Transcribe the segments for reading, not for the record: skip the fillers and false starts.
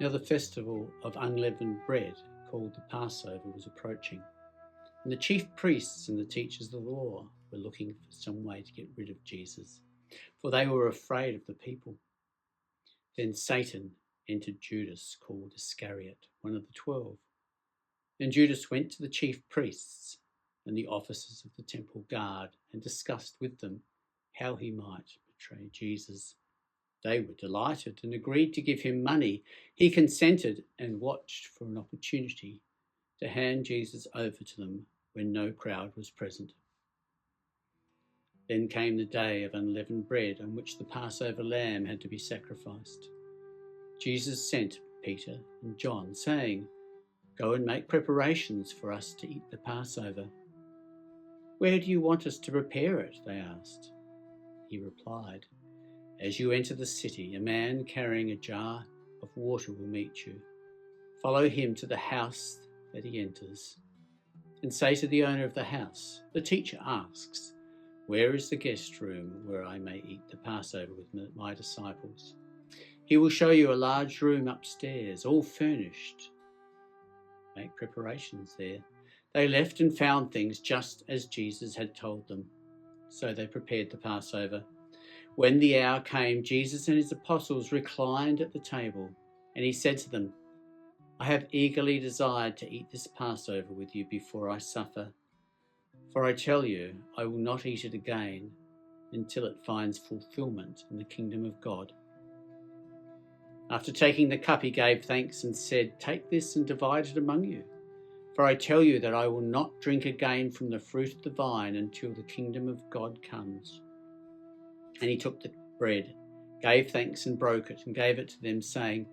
Now the festival of unleavened bread, called the Passover, was approaching, and the chief priests and the teachers of the law were looking for some way to get rid of Jesus, for they were afraid of the people. Then Satan entered Judas, called Iscariot, one of the 12. And Judas went to the chief priests and the officers of the temple guard and discussed with them how he might betray Jesus. They were delighted and agreed to give him money. He consented and watched for an opportunity to hand Jesus over to them when no crowd was present. Then came the day of unleavened bread on which the Passover lamb had to be sacrificed. Jesus sent Peter and John, saying, "Go and make preparations for us to eat the Passover." "Where do you want us to prepare it?" they asked. He replied, "As you enter the city, a man carrying a jar of water will meet you. Follow him to the house that he enters, and say to the owner of the house, 'The teacher asks, where is the guest room where I may eat the Passover with my disciples?' He will show you a large room upstairs, all furnished. Make preparations there." They left and found things just as Jesus had told them. So they prepared the Passover. When the hour came, Jesus and his apostles reclined at the table, and he said to them, "I have eagerly desired to eat this Passover with you before I suffer. For I tell you, I will not eat it again until it finds fulfillment in the kingdom of God." After taking the cup, he gave thanks and said, "Take this and divide it among you. For I tell you that I will not drink again from the fruit of the vine until the kingdom of God comes." And he took the bread, gave thanks and broke it, and gave it to them, saying,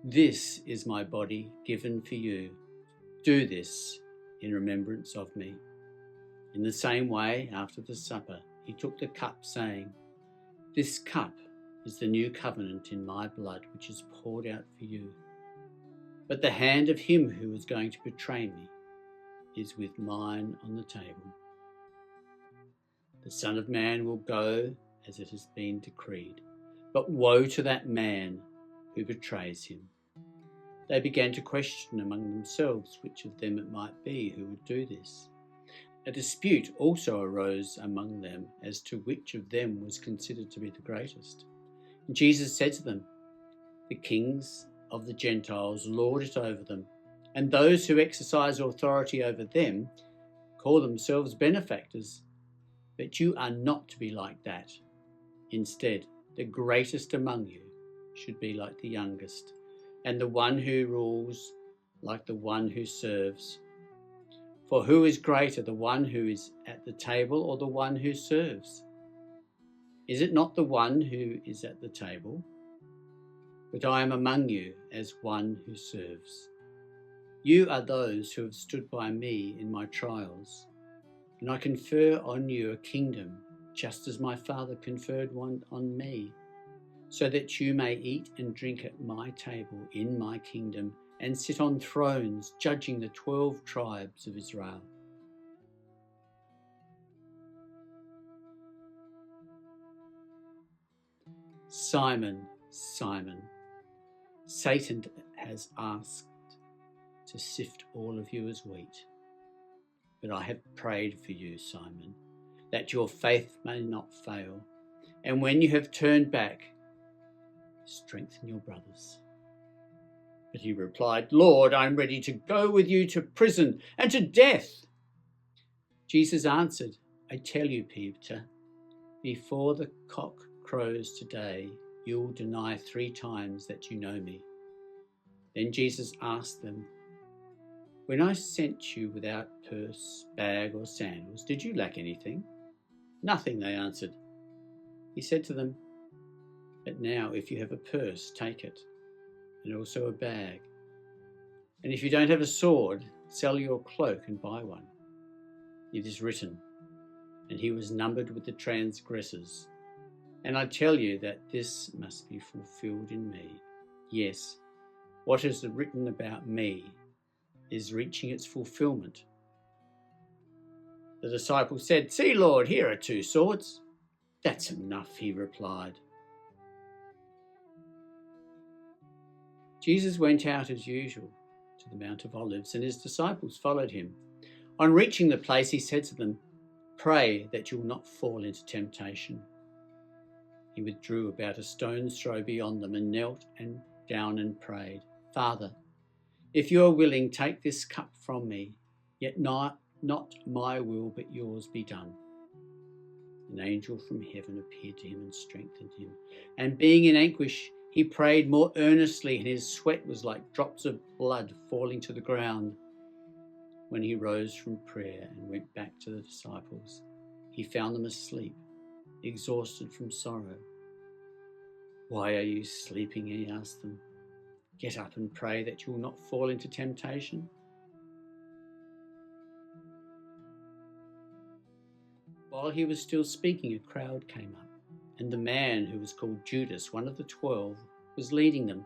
"This is my body given for you. Do this in remembrance of me." In the same way, after the supper, he took the cup, saying, "This cup is the new covenant in my blood, which is poured out for you. But the hand of him who is going to betray me is with mine on the table. The Son of Man will go as it has been decreed, but woe to that man who betrays him." They began to question among themselves which of them it might be who would do this. A dispute also arose among them as to which of them was considered to be the greatest. And Jesus said to them, "The kings of the Gentiles lord it over them, and those who exercise authority over them call themselves benefactors. But you are not to be like that. Instead, the greatest among you should be like the youngest, and the one who rules like the one who serves. For who is greater, the one who is at the table or the one who serves? Is it not the one who is at the table? But I am among you as one who serves. You are those who have stood by me in my trials, and I confer on you a kingdom, just as my Father conferred one on me, so that you may eat and drink at my table in my kingdom, and sit on thrones judging the 12 tribes of Israel." "Simon, Simon, Satan has asked to sift all of you as wheat. But I have prayed for you, Simon, that your faith may not fail. And when you have turned back, strengthen your brothers." But he replied, "Lord, I am ready to go with you to prison and to death." Jesus answered, "I tell you, Peter, before the cock crows today, you will deny 3 times that you know me." Then Jesus asked them, "When I sent you without purse, bag, or sandals, did you lack anything?" "Nothing," they answered. He said to them, "But now if you have a purse, take it, and also a bag. And if you don't have a sword, sell your cloak and buy one. It is written, 'And he was numbered with the transgressors.' And I tell you that this must be fulfilled in me. Yes, what is written about me is reaching its fulfillment." The disciples said, "See, Lord, here are 2 swords." "That's enough," he replied. Jesus went out as usual to the Mount of Olives, and his disciples followed him. On reaching the place, he said to them, "Pray that you will not fall into temptation." He withdrew about a stone's throw beyond them and knelt down and prayed, "Father, if you are willing, take this cup from me, yet not my will but yours be done." An angel from heaven appeared to him and strengthened him. And being in anguish, he prayed more earnestly, and his sweat was like drops of blood falling to the ground. When he rose from prayer and went back to the disciples, he found them asleep, exhausted from sorrow. "Why are you sleeping?" he asked them. "Get up and pray that you will not fall into temptation." While he was still speaking, a crowd came up, and the man who was called Judas, one of the 12, was leading them.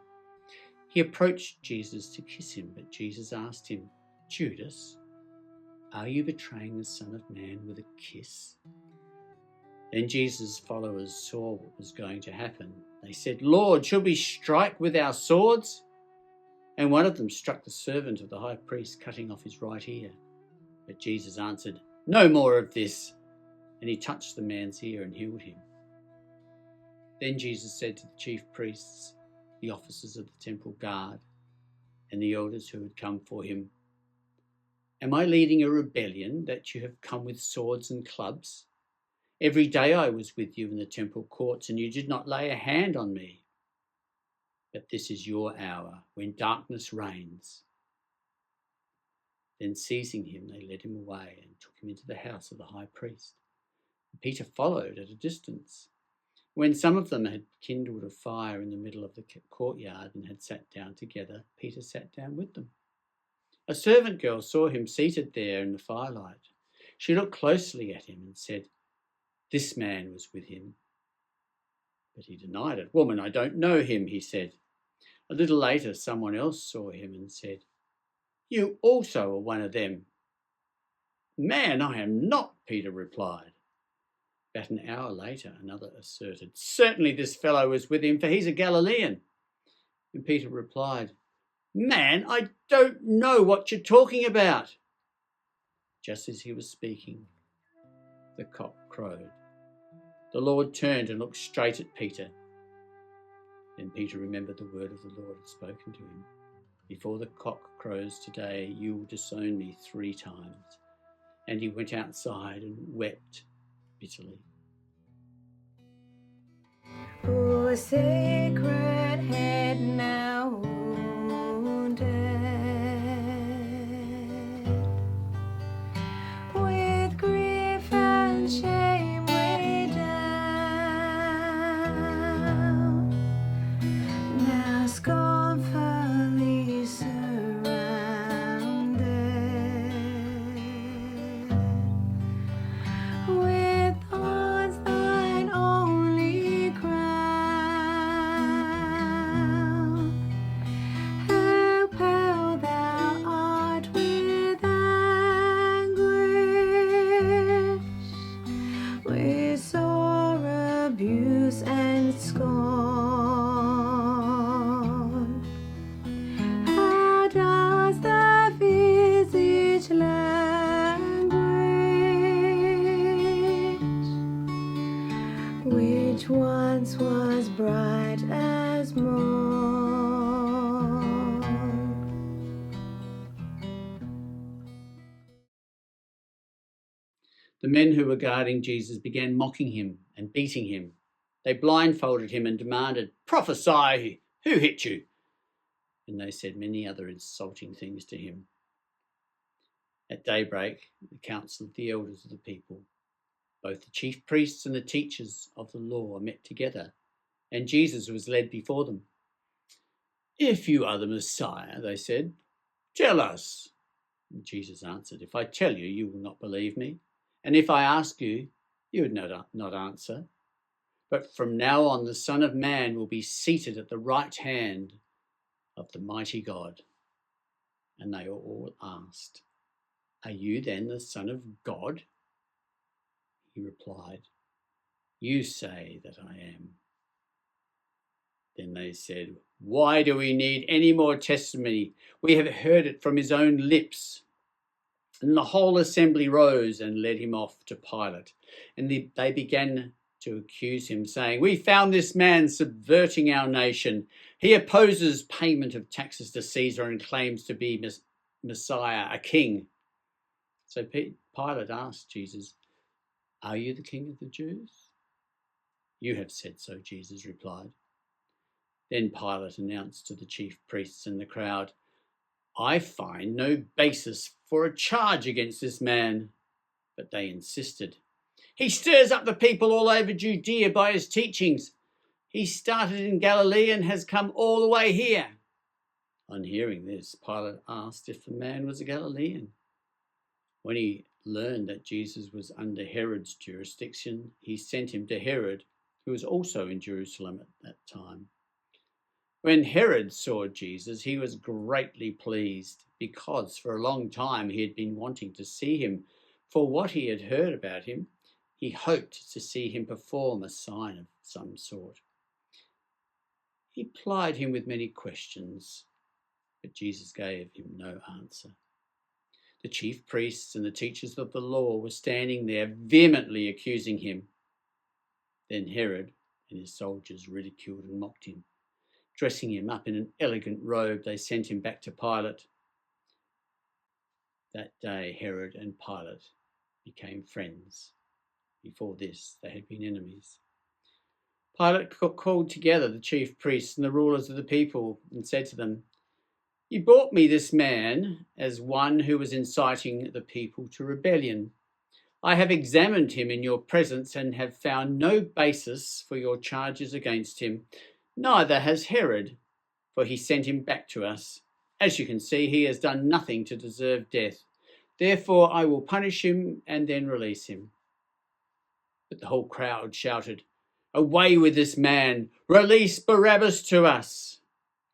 He approached Jesus to kiss him, but Jesus asked him, "Judas, are you betraying the Son of Man with a kiss?" Then Jesus' followers saw what was going to happen. They said, "Lord, shall we strike with our swords?" And one of them struck the servant of the high priest, cutting off his right ear. But Jesus answered, "No more of this." And he touched the man's ear and healed him. Then Jesus said to the chief priests, the officers of the temple guard, and the elders who had come for him, "Am I leading a rebellion that you have come with swords and clubs? Every day I was with you in the temple courts, and you did not lay a hand on me. But this is your hour when darkness reigns." Then seizing him, they led him away and took him into the house of the high priest. Peter followed at a distance. When some of them had kindled a fire in the middle of the courtyard and had sat down together, Peter sat down with them. A servant girl saw him seated there in the firelight. She looked closely at him and said, "This man was with him." But he denied it. "Woman, I don't know him," he said. A little later, someone else saw him and said, "You also are one of them." "Man, I am not," Peter replied. About an hour later, another asserted, "Certainly this fellow was with him, for he's a Galilean." And Peter replied, "Man, I don't know what you're talking about." Just as he was speaking, the cock crowed. The Lord turned and looked straight at Peter. Then Peter remembered the word of the Lord had spoken to him. "Before the cock crows today, you will disown me 3 times." And he went outside and wept bitterly. Oh, sacred head now wounded, with grief and shame weighed down, now scornfully surrounded, with thorns thine only crown. How pale thou art with anguish, with sore abuse and scorn. How does the visage languish, which once was bright as morn. The men who were guarding Jesus began mocking him and beating him. They blindfolded him and demanded, "Prophesy, who hit you?" And they said many other insulting things to him. At daybreak, the council of the elders of the people, both the chief priests and the teachers of the law, met together, and Jesus was led before them. "If you are the Messiah," they said, "tell us." And Jesus answered, "If I tell you, you will not believe me. And if I ask you, you would not answer. But from now on, the Son of Man will be seated at the right hand of the mighty God." And they all asked, "Are you then the Son of God?" He replied, "You say that I am." Then they said, "Why do we need any more testimony? We have heard it from his own lips." And the whole assembly rose and led him off to Pilate. And they began to accuse him, saying, "We found this man subverting our nation. He opposes payment of taxes to Caesar and claims to be Messiah, a king." So Pilate asked Jesus, "Are you the king of the Jews?" "You have said so," Jesus replied. Then Pilate announced to the chief priests and the crowd, "I find no basis for a charge against this man." But they insisted, "He stirs up the people all over Judea by his teachings. He started in Galilee and has come all the way here." On hearing this, Pilate asked if the man was a Galilean. When he learned that Jesus was under Herod's jurisdiction, he sent him to Herod, who was also in Jerusalem at that time. When Herod saw Jesus, he was greatly pleased, because for a long time he had been wanting to see him. For what he had heard about him, he hoped to see him perform a sign of some sort. He plied him with many questions, but Jesus gave him no answer. The chief priests and the teachers of the law were standing there vehemently accusing him. Then Herod and his soldiers ridiculed and mocked him. Dressing him up in an elegant robe, they sent him back to Pilate. That day, Herod and Pilate became friends. Before this, they had been enemies. Pilate called together the chief priests and the rulers of the people and said to them, "You brought me this man as one who was inciting the people to rebellion. I have examined him in your presence and have found no basis for your charges against him. Neither has Herod, for he sent him back to us. As you can see, he has done nothing to deserve death. Therefore, I will punish him and then release him." But the whole crowd shouted, "Away with this man! Release Barabbas to us!"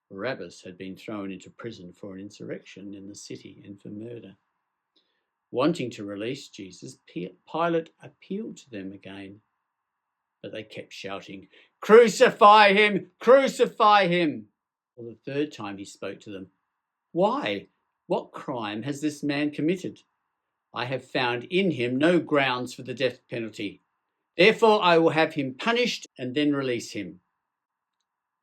Barabbas had been thrown into prison for an insurrection in the city and for murder. Wanting to release Jesus, Pilate appealed to them again, but they kept shouting, "Crucify him! Crucify him!" For the third time he spoke to them. "Why? What crime has this man committed? I have found in him no grounds for the death penalty. Therefore I will have him punished and then release him."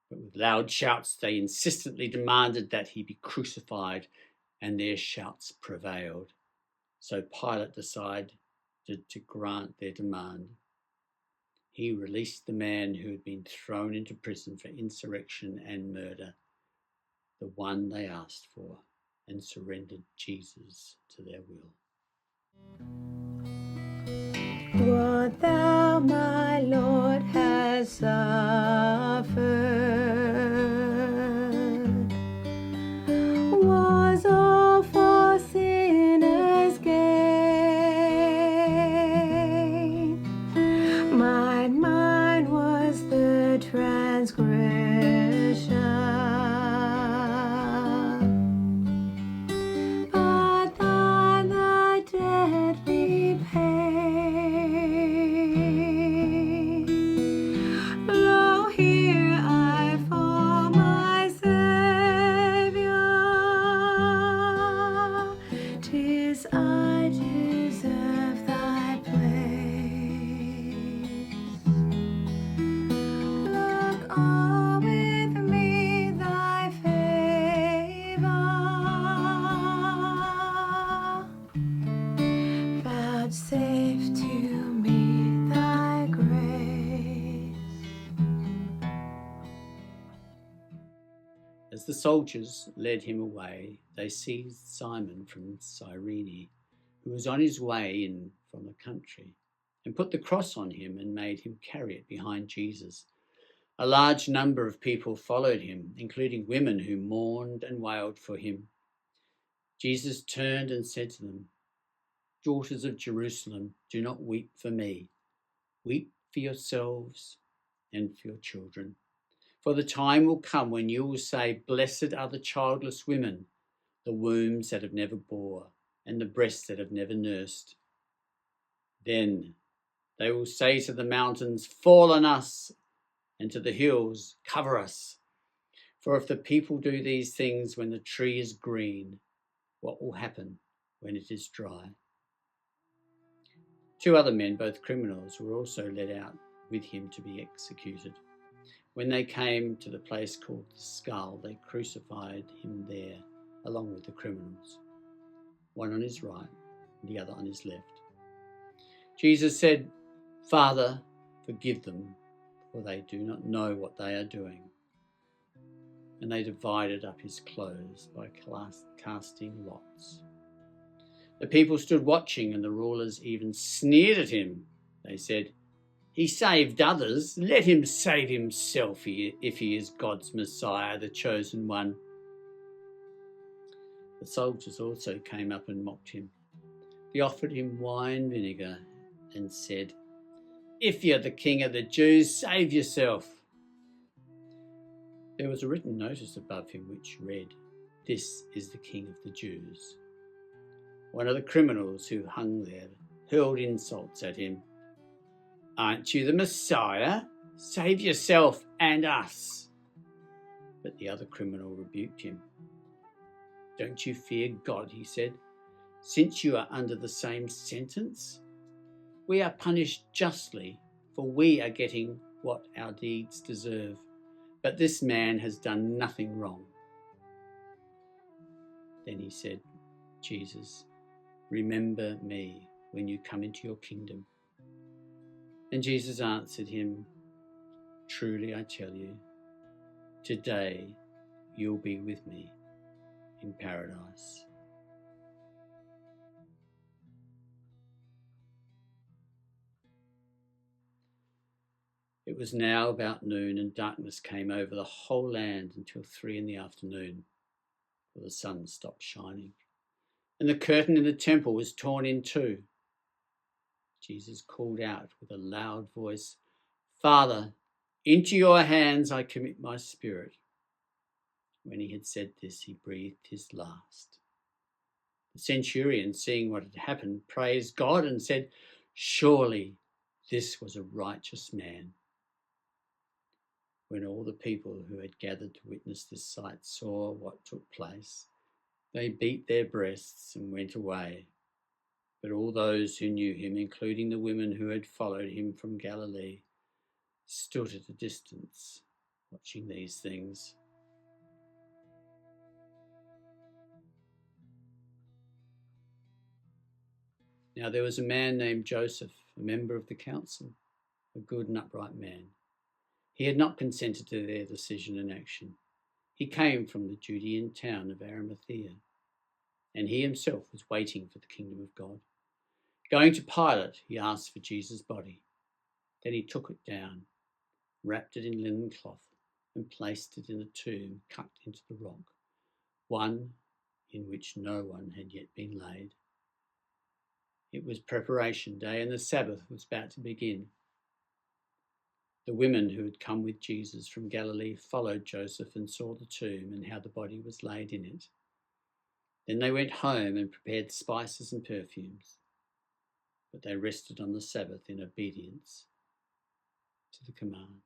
But with loud shouts they insistently demanded that he be crucified, and their shouts prevailed. So Pilate decided to grant their demand. He released the man who had been thrown into prison for insurrection and murder, the one they asked for, and surrendered Jesus to their will. What thou, my Lord, hast suffered was all for sinners' gain. Mine was the transgression, but thine the deadly pain. Lo, here I fall, my Saviour, 'tis I deserve thy place. Look on with me thy favor, vouchsafe to me thy grace. As the soldiers led him away, they seized Simon from Cyrene, who was on his way in from the country, and put the cross on him and made him carry it behind Jesus. A large number of people followed him, including women who mourned and wailed for him. Jesus turned and said to them, "Daughters of Jerusalem, do not weep for me. Weep for yourselves and for your children. For the time will come when you will say, 'Blessed are the childless women, the wombs that have never bore, and the breasts that have never nursed.' Then they will say to the mountains, 'Fall on us,' and to the hills, cover us. For if the people do these things when the tree is green, what will happen when it is dry?" 2 other men, both criminals, were also led out with him to be executed. When they came to the place called the Skull, they crucified him there along with the criminals, one on his right and the other on his left. Jesus said, "Father, forgive them, for they do not know what they are doing." And they divided up his clothes by casting lots. The people stood watching, and the rulers even sneered at him. They said, "He saved others. Let him save himself if he is God's Messiah, the chosen one." The soldiers also came up and mocked him. They offered him wine vinegar and said, "If you're the king of the Jews, save yourself." There was a written notice above him which read, "This is the King of the Jews." One of the criminals who hung there hurled insults at him. "Aren't you the Messiah? Save yourself and us." But the other criminal rebuked him. "Don't you fear God," he said, "since you are under the same sentence? We are punished justly, for we are getting what our deeds deserve. But this man has done nothing wrong." Then he said, "Jesus, remember me when you come into your kingdom." And Jesus answered him, "Truly I tell you, today you'll be with me in paradise." It was now about noon, and darkness came over the whole land until 3 p.m, for the sun stopped shining, and the curtain in the temple was torn in two. Jesus called out with a loud voice, "Father, into your hands I commit my spirit." When he had said this, he breathed his last. The centurion, seeing what had happened, praised God and said, "Surely this was a righteous man." When all the people who had gathered to witness this sight saw what took place, they beat their breasts and went away. But all those who knew him, including the women who had followed him from Galilee, stood at a distance watching these things. Now there was a man named Joseph, a member of the council, a good and upright man. He had not consented to their decision and action. He came from the Judean town of Arimathea, and he himself was waiting for the kingdom of God. Going to Pilate, he asked for Jesus' body. Then he took it down, wrapped it in linen cloth, and placed it in a tomb cut into the rock, one in which no one had yet been laid. It was preparation day, and the Sabbath was about to begin. The women who had come with Jesus from Galilee followed Joseph and saw the tomb and how the body was laid in it. Then they went home and prepared spices and perfumes, but they rested on the Sabbath in obedience to the command.